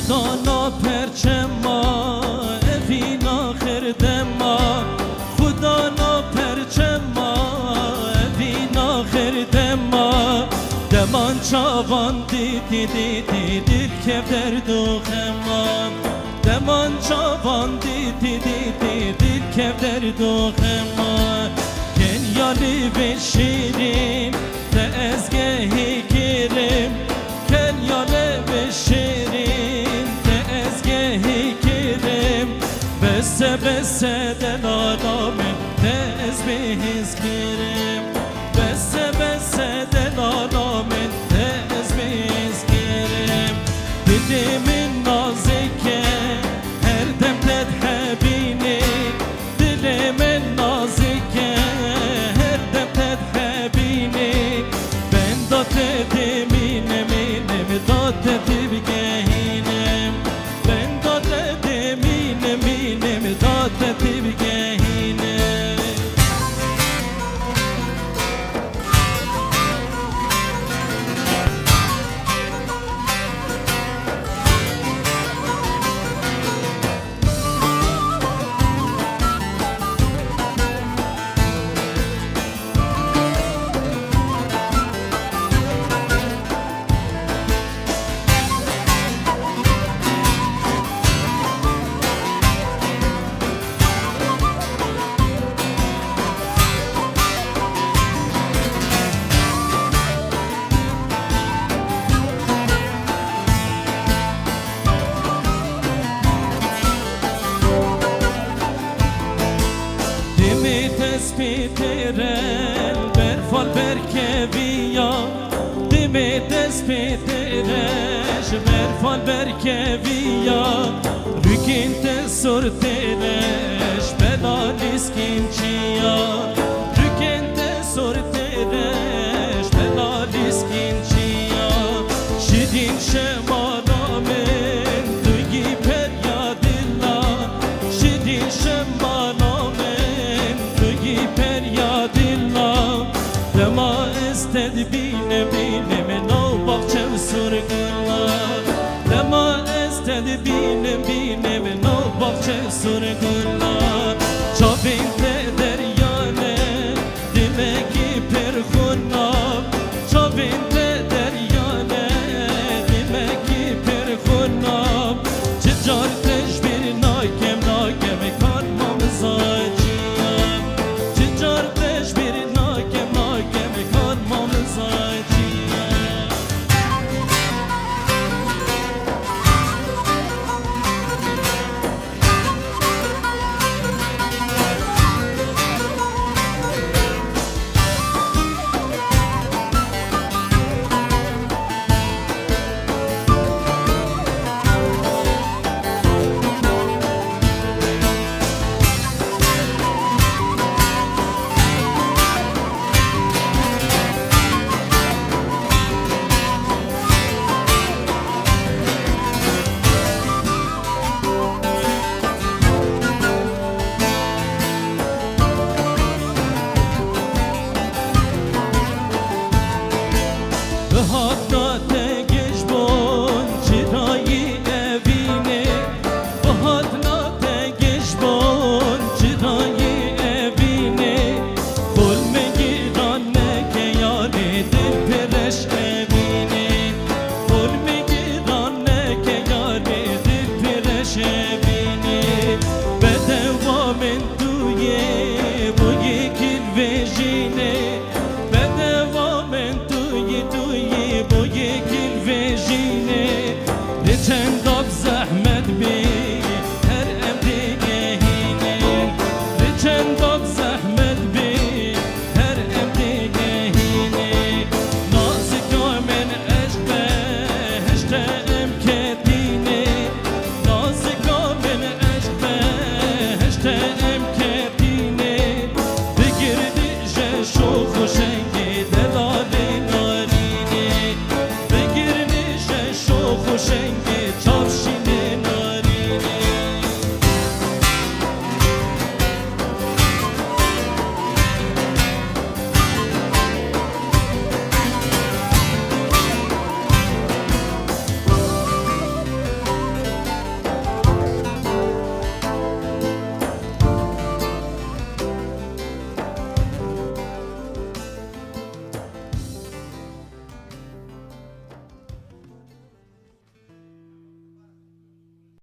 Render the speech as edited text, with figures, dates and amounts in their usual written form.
خدا نا پرچما اوین آخر دما خدا نا پرچما اوین آخر دما دمان چاوان دیدی دیدی دل که درد و خمان دمان چاوان دیدی دیدی دل که درد و خمان کنیالی و شیرین ده ازگهی گیریم کنیالی و شیرین ده ازگهی گیریم بسه بسه دل آدامه ده ازبهیز گیریم بسه بسه دل آدامه ده ازبهیز گیریم دیدیmin nazike her dem tedhebini dilimin nazike her dem tedhebini ben da dedimin eminim da dedim gehinim ben da dedimin eminim da dedim gehinim Despiterel berfal berkevia Dimi despiteresh berfal berkevia Rükinte sorteresh belalis kinçia Rükinte sorteresh belalis kinçia Şidin şemanamen dugi peryadilla Şidin şemanamen dugi peryadilla Dema ested bine bine men o bahçem surgulla Dema ested bine bine men o bahçem surgulla Çabinte deryane dimeki perhunna Çabinte deryane dimeki perhunna Cicar teşbir nakem nakem karmam zaciyem Cicar teşbir nakem nakem karmam zaciyem Hatta